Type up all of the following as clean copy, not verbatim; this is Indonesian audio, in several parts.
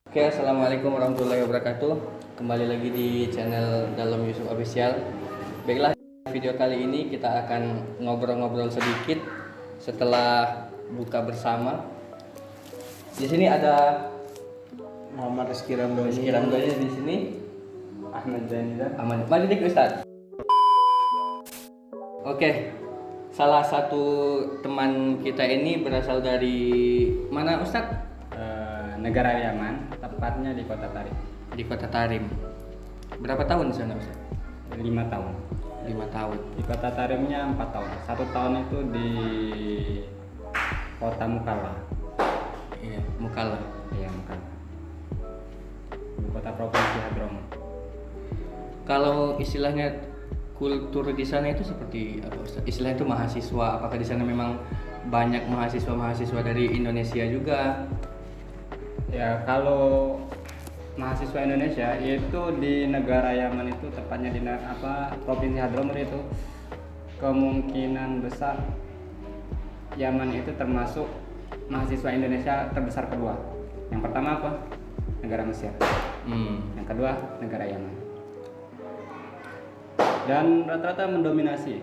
Oke, assalamualaikum warahmatullahi wabarakatuh. Kembali lagi di channel Dalam Yusuf Official. Baiklah, video kali ini kita akan ngobrol-ngobrol sedikit setelah buka bersama. Di sini ada Muhammad Rizky Ramdhani. Rizky Ramdhani di sini. Ahmad Zainida. Aman. Mari dik Ustaz. Oke. Salah satu teman kita ini berasal dari mana Ustaz? Negara Yaman, tepatnya di Kota Tarim. Di Kota Tarim. Berapa tahun di sana Ustaz? 5 tahun. 5 tahun. Di Kota Tarimnya 4 tahun. 1 tahun itu di Kota Mukalla. Iya, Mukalla. Iya, Mukalla. Di Kota Provinsi Hadromut. Kalau istilahnya kultur di sana itu seperti apa Ustaz? Istilahnya itu mahasiswa, apakah di sana memang banyak mahasiswa dari Indonesia juga? Ya, kalau mahasiswa Indonesia itu di negara Yaman itu tepatnya di Provinsi Hadromut itu kemungkinan besar Yaman itu termasuk mahasiswa Indonesia terbesar kedua. Yang pertama apa? Negara Mesir. Yang kedua negara Yaman. Dan rata-rata mendominasi.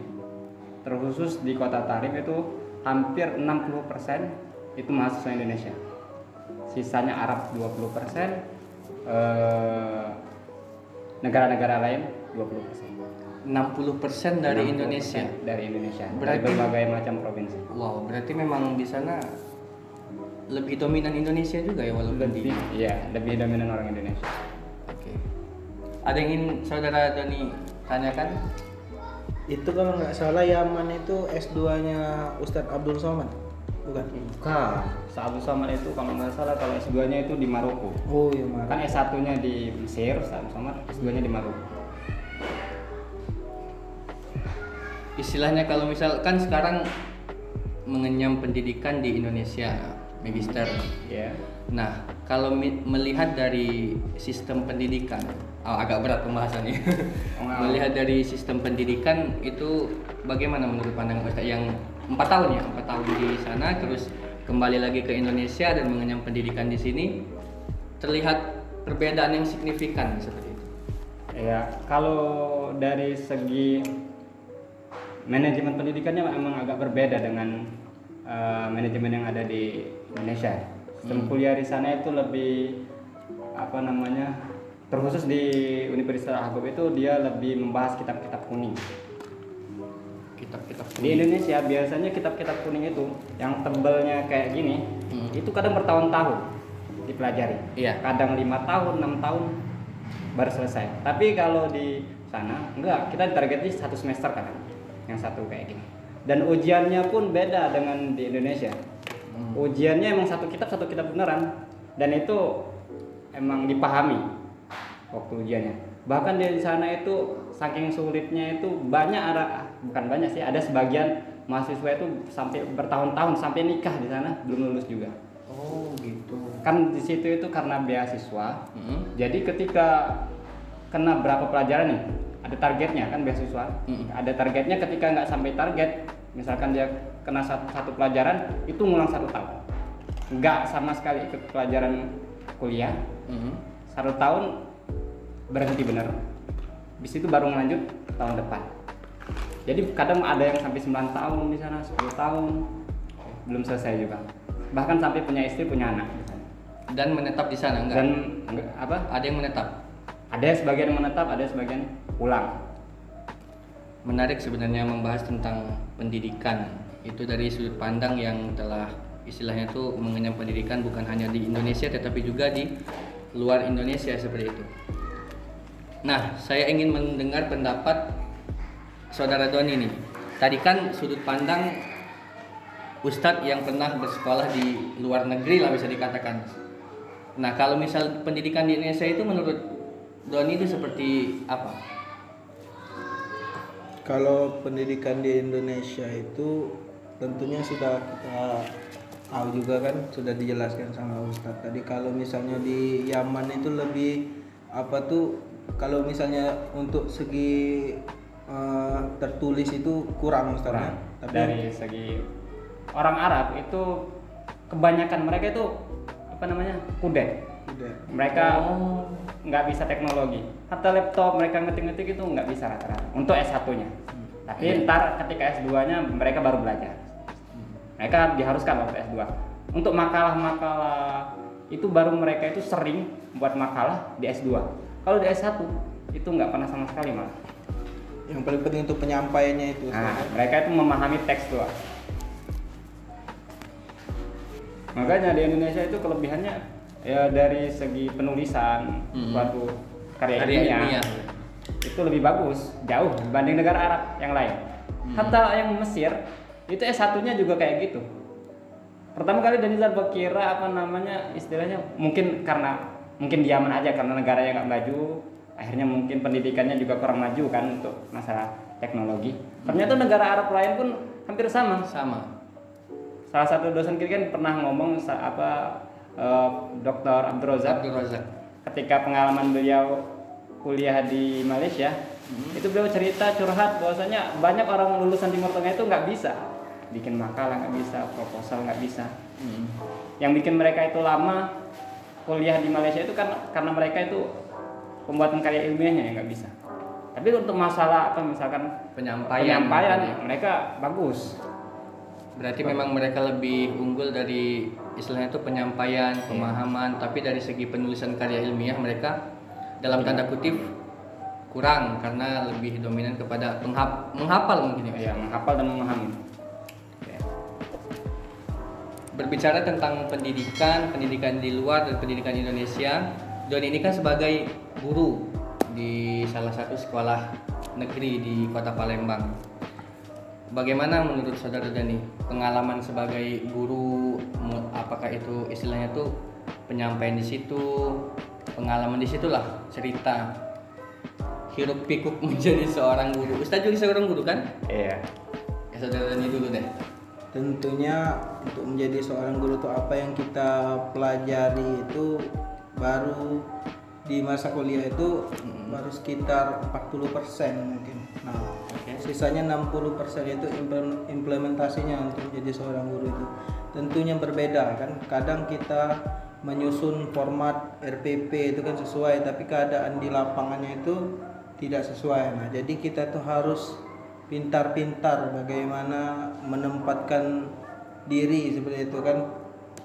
Terkhusus di Kota Tarim itu hampir 60% itu mahasiswa Indonesia. Sisanya Arab 20%, negara-negara lain 20%. 60% dari 60% Indonesia. Dari Indonesia. Berarti- dari berbagai macam provinsi. Wow, berarti memang di sana lebih dominan Indonesia juga ya walaupun di. Lebih dominan orang Indonesia. Oke. Ada yang ingin saudara Doni tanyakan? Itu kalau nggak salah Yaman itu S2-nya Ustadz Abdul Somad, bukan? Bukan. Abdul Somad itu kalau nggak salah kalau S2-nya itu di Maroko. Oh iya Mar. Kan S1-nya di Mesir, Abdul Somad S2-nya di Maroko. Istilahnya kalau misalkan sekarang mengenyam pendidikan di Indonesia, magister. Ya. Nah, kalau melihat dari sistem pendidikan, agak berat pembahasannya. Melihat dari sistem pendidikan itu bagaimana menurut pandangan Ustaz yang 4 tahun ya, 4 tahun di sana terus kembali lagi ke Indonesia dan mengenyam pendidikan di sini, terlihat perbedaan yang signifikan seperti itu. Ya, kalau dari segi manajemen pendidikannya memang agak berbeda dengan manajemen yang ada di Indonesia. Sistem kuliah di sana itu lebih terkhusus di Universitas Al-Agop itu dia lebih membahas kitab-kitab kuning. Kitab-kitab Di Indonesia biasanya kitab-kitab kuning itu yang tebelnya kayak gini, itu kadang bertahun-tahun dipelajari. Iya. Kadang 5 tahun, 6 tahun baru selesai. Tapi kalau di sana enggak, kita ditargetnya 1 semester kadang. Yang satu kayak gini. Dan ujiannya pun beda dengan di Indonesia. Ujiannya emang satu kitab beneran, dan itu emang dipahami waktu ujiannya. Bahkan di sana itu saking sulitnya itu bukan banyak sih, ada sebagian mahasiswa itu sampai bertahun-tahun sampai nikah di sana belum lulus juga. Oh gitu. Kan di situ itu karena beasiswa. Jadi ketika kena berapa pelajaran nih, ada targetnya kan beasiswa. Ada targetnya, ketika nggak sampai target, misalkan dia kena satu pelajaran itu ngulang 1 tahun. Nggak sama sekali ikut pelajaran kuliah. 1 tahun berhenti bener. Di situ baru lanjut tahun depan. Jadi kadang ada yang sampai 9 tahun di sana, 10 tahun belum selesai juga. Bahkan sampai punya istri, punya anak di sana. Dan menetap di sana enggak? Dan Ada yang menetap. ada sebagian yang menetap, ada sebagian pulang. Menarik sebenarnya membahas tentang pendidikan itu dari sudut pandang yang telah istilahnya tuh mengenyam pendidikan bukan hanya di Indonesia tetapi juga di luar Indonesia seperti itu. Nah, saya ingin mendengar pendapat saudara Doni nih. Tadi kan sudut pandang Ustadz yang pernah bersekolah di luar negeri lah bisa dikatakan. Nah, kalau misal pendidikan di Indonesia itu menurut Doni itu seperti apa? Kalau pendidikan di Indonesia itu tentunya sudah kita tahu juga kan, sudah dijelaskan sama Ustadz tadi. Kalau misalnya di Yaman itu lebih kalau misalnya untuk segi tertulis itu kurang Ustadz. Kurang. Tapi Dari segi orang Arab itu kebanyakan mereka itu kudet. Mereka nggak bisa teknologi. Hatta laptop mereka ngetik-ngetik itu nggak bisa rata-rata untuk S1-nya. Tapi ntar ketika S2-nya mereka baru belajar. Mereka diharuskan waktu S2. Untuk makalah-makalah itu baru mereka itu sering buat makalah di S2. Kalau di S1 itu nggak pernah sama sekali malah. Yang paling penting untuk penyampaiannya itu. Nah, mereka itu memahami teks doang. Makanya di Indonesia itu kelebihannya ya dari segi penulisan suatu karya ilmiah itu lebih bagus jauh dibanding negara Arab yang lain. Hatta yang Mesir itu S1-nya juga kayak gitu. Pertama kali Danizar berkira istilahnya mungkin di Yaman aja karena negaranya nggak maju, akhirnya mungkin pendidikannya juga kurang maju kan untuk masalah teknologi. Ternyata negara Arab lain pun hampir sama. Salah satu dosen kita kan pernah ngomong Dr. Abdul Razak ketika pengalaman beliau kuliah di Malaysia, itu beliau cerita curhat bahwasanya banyak orang lulusan Timur Tengah itu nggak bisa bikin makalah, nggak bisa proposal, nggak bisa. Yang bikin mereka itu lama kuliah di Malaysia itu kan karena mereka itu pembuatan karya ilmiahnya yang nggak bisa. Tapi untuk masalah misalkan penyampaian mereka bagus. Berarti memang mereka lebih unggul dari istilahnya itu penyampaian, pemahaman, tapi dari segi penulisan karya ilmiah mereka dalam tanda kutip kurang karena lebih dominan kepada menghafal mungkin ya. Menghafal dan memahami. Berbicara tentang pendidikan di luar dan pendidikan Indonesia, Don ini kan sebagai guru di salah satu sekolah negeri di Kota Palembang. Bagaimana menurut saudara Dani pengalaman sebagai guru? Apakah itu istilahnya tuh penyampaian di situ, pengalaman di situlah, cerita hiruk pikuk menjadi seorang guru. Ustaz juga seorang guru kan? Iya. Ya saudara Dani dulu deh. Tentunya untuk menjadi seorang guru itu apa yang kita pelajari itu baru di masa kuliah itu baru sekitar 40% mungkin. Nah, sisanya 60% itu implementasinya untuk menjadi seorang guru itu. Tentunya berbeda kan. Kadang kita menyusun format RPP itu kan sesuai, tapi keadaan di lapangannya itu tidak sesuai. Nah, jadi kita tuh harus pintar-pintar bagaimana menempatkan diri seperti itu kan.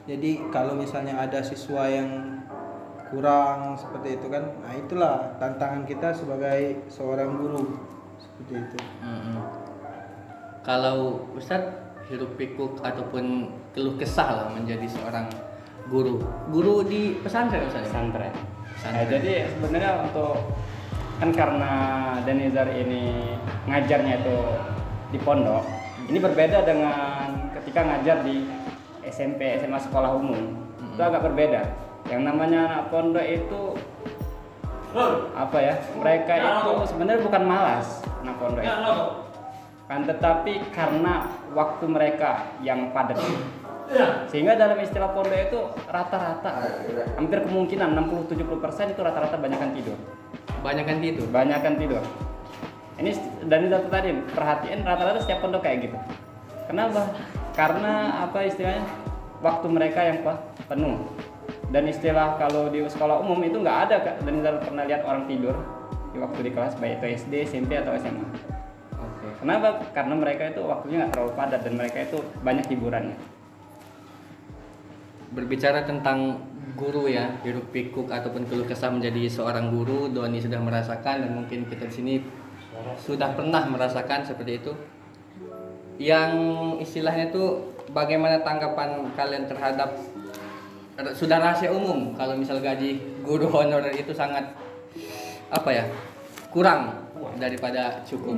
Jadi kalau misalnya ada siswa yang kurang seperti itu kan, nah itulah tantangan kita sebagai seorang guru seperti itu. Kalau Ustadz hiruk pikuk ataupun keluh kesah lah menjadi seorang guru di pesantren Ustadz? Pesantren. Jadi sebenarnya untuk kan karena Danizar ini ngajarnya itu di pondok, ini berbeda dengan ketika ngajar di SMP, SMA, sekolah umum. Itu agak berbeda. Yang namanya anak pondok itu mereka itu sebenarnya bukan malas anak pondok itu. Kan tetapi karena waktu mereka yang padat. Sehingga dalam istilah pondok itu rata-rata hampir kemungkinan 60-70% itu rata-rata banyakan tidur. Banyakan tidur. Ini dari data tadi perhatiin rata-rata setiap pondok kayak gitu. Kenapa? Karena istilahnya waktu mereka yang penuh. Dan istilah kalau di sekolah umum itu nggak ada, dan kita pernah lihat orang tidur di waktu di kelas, baik itu SD, SMP atau SMA. Kenapa? Karena mereka itu waktunya nggak terlalu padat dan mereka itu banyak hiburannya. Berbicara tentang guru ya, hiruk pikuk ataupun keluh kesah menjadi seorang guru, Doni sudah merasakan dan mungkin kita di sini sudah pernah merasakan seperti itu. Yang istilahnya itu bagaimana tanggapan kalian terhadap sudah rahasia umum kalau misal gaji guru honorer itu sangat kurang daripada cukup.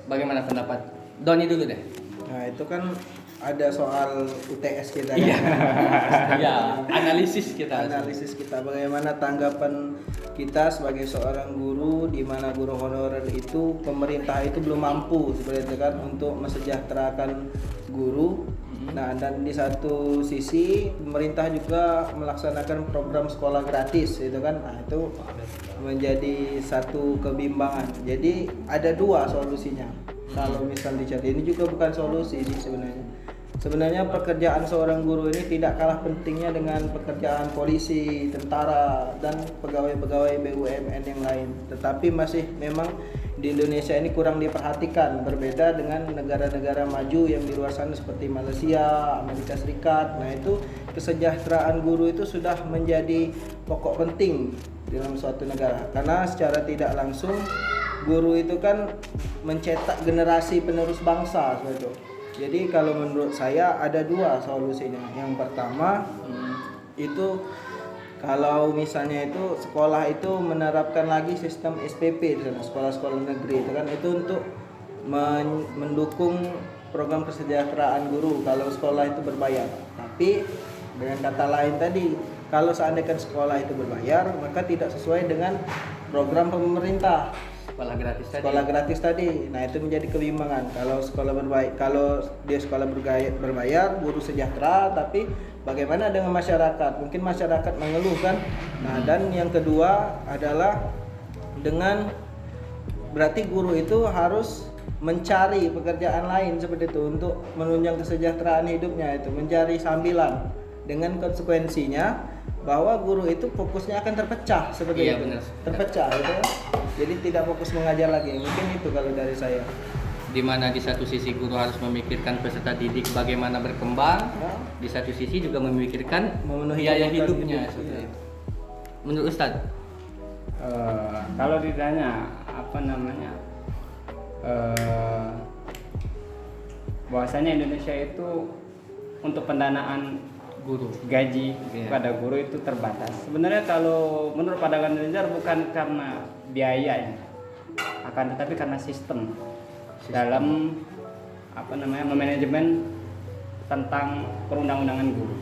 Bagaimana pendapat Doni dulu deh? Nah itu kan ada soal UTS kita kan? Iya, analisis kita bagaimana tanggapan kita sebagai seorang guru, di mana guru honorer itu pemerintah itu belum mampu seperti itu kan untuk mesejahterakan guru. Nah, dan di satu sisi pemerintah juga melaksanakan program sekolah gratis itu kan. Nah, itu menjadi satu kebimbangan. Jadi ada dua solusinya. Kalau misal dicari, ini juga bukan solusi sih sebenarnya. sebenarnya pekerjaan seorang guru ini tidak kalah pentingnya dengan pekerjaan polisi, tentara, dan pegawai-pegawai BUMN yang lain. Tetapi masih memang di Indonesia ini kurang diperhatikan, berbeda dengan negara-negara maju yang di luar sana seperti Malaysia, Amerika Serikat. Nah, itu kesejahteraan guru itu sudah menjadi pokok penting dalam suatu negara, karena secara tidak langsung guru itu kan mencetak generasi penerus bangsa seperti itu. Jadi kalau menurut saya ada dua solusinya. Yang pertama itu kalau misalnya itu sekolah itu menerapkan lagi sistem SPP di sana, sekolah-sekolah negeri itu kan, itu untuk mendukung program kesejahteraan guru kalau sekolah itu berbayar. Tapi dengan kata lain tadi, kalau seandainya sekolah itu berbayar, maka tidak sesuai dengan program pemerintah. Sekolah gratis tadi. Nah, itu menjadi kebimbangan. Kalau sekolah berbayar, guru sejahtera, tapi bagaimana dengan masyarakat? Mungkin masyarakat mengeluh kan. Nah, dan yang kedua adalah dengan berarti guru itu harus mencari pekerjaan lain seperti itu untuk menunjang kesejahteraan hidupnya, itu mencari sambilan, dengan konsekuensinya bahwa guru itu fokusnya akan terpecah seperti itu. Benar. Terpecah itu. Jadi tidak fokus mengajar lagi. Mungkin itu kalau dari saya. Di mana di satu sisi guru harus memikirkan peserta didik bagaimana berkembang, di satu sisi juga memikirkan memenuhi biaya hidupnya. Menurut Ustadz? Kalau ditanya bahwasanya Indonesia itu untuk pendanaan guru, gaji pada guru itu terbatas. Sebenarnya kalau menurut pandangan Nizar bukan karena biaya, akan tetapi karena sistem dalam memanajemen tentang perundang-undangan guru.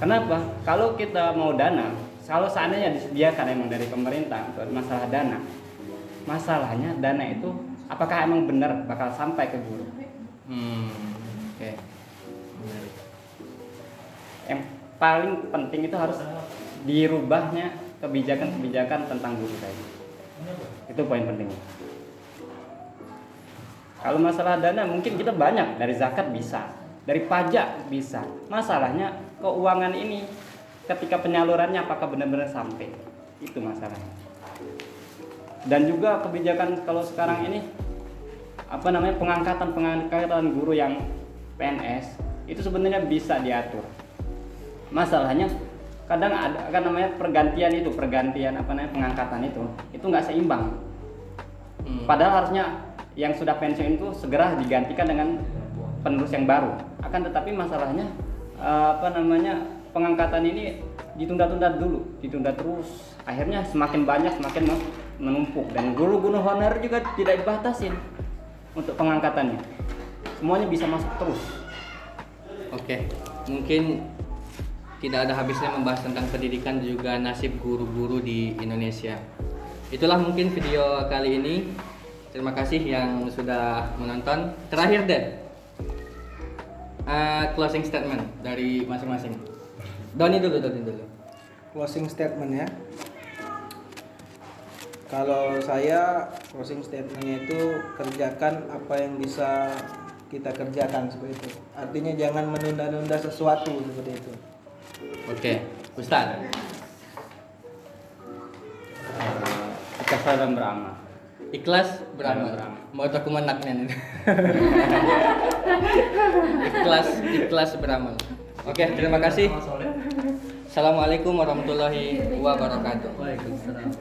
Kenapa? Kalau kita mau dana, kalau seandainya disediakan emang dari pemerintah untuk masalah dana, masalahnya dana itu apakah emang benar bakal sampai ke guru? Yang paling penting itu harus dirubahnya kebijakan-kebijakan tentang guru tadi. Itu poin pentingnya. Kalau masalah dana mungkin kita banyak, dari zakat bisa, dari pajak bisa. Masalahnya keuangan ini ketika penyalurannya apakah benar-benar sampai? Itu masalahnya. Dan juga kebijakan kalau sekarang ini pengangkatan guru yang PNS itu sebenarnya bisa diatur. Masalahnya kadang ada pergantian pengangkatan itu nggak seimbang. Padahal harusnya yang sudah pensiun itu segera digantikan dengan penerus yang baru. Akan tetapi masalahnya pengangkatan ini ditunda terus. Akhirnya semakin banyak, semakin menumpuk, dan guru-guru honorer juga tidak dibatasin untuk pengangkatannya. Semuanya bisa masuk terus. Oke, mungkin tidak ada habisnya membahas tentang pendidikan dan juga nasib guru-guru di Indonesia. Itulah mungkin video kali ini. Terima kasih yang sudah menonton. Terakhir deh, closing statement dari masing-masing. Doni dulu. Closing statement ya. Kalau saya, closing statementnya itu kerjakan apa yang bisa kita kerjakan seperti itu. Artinya jangan menunda-nunda sesuatu seperti itu. Oke, Ustaz. Ikhlas dalam beramal. Ikhlas beramal. Mau aku menaknya. Ikhlas beramal. Oke, terima kasih. Assalamualaikum warahmatullahi wabarakatuh. Waalaikumsalam.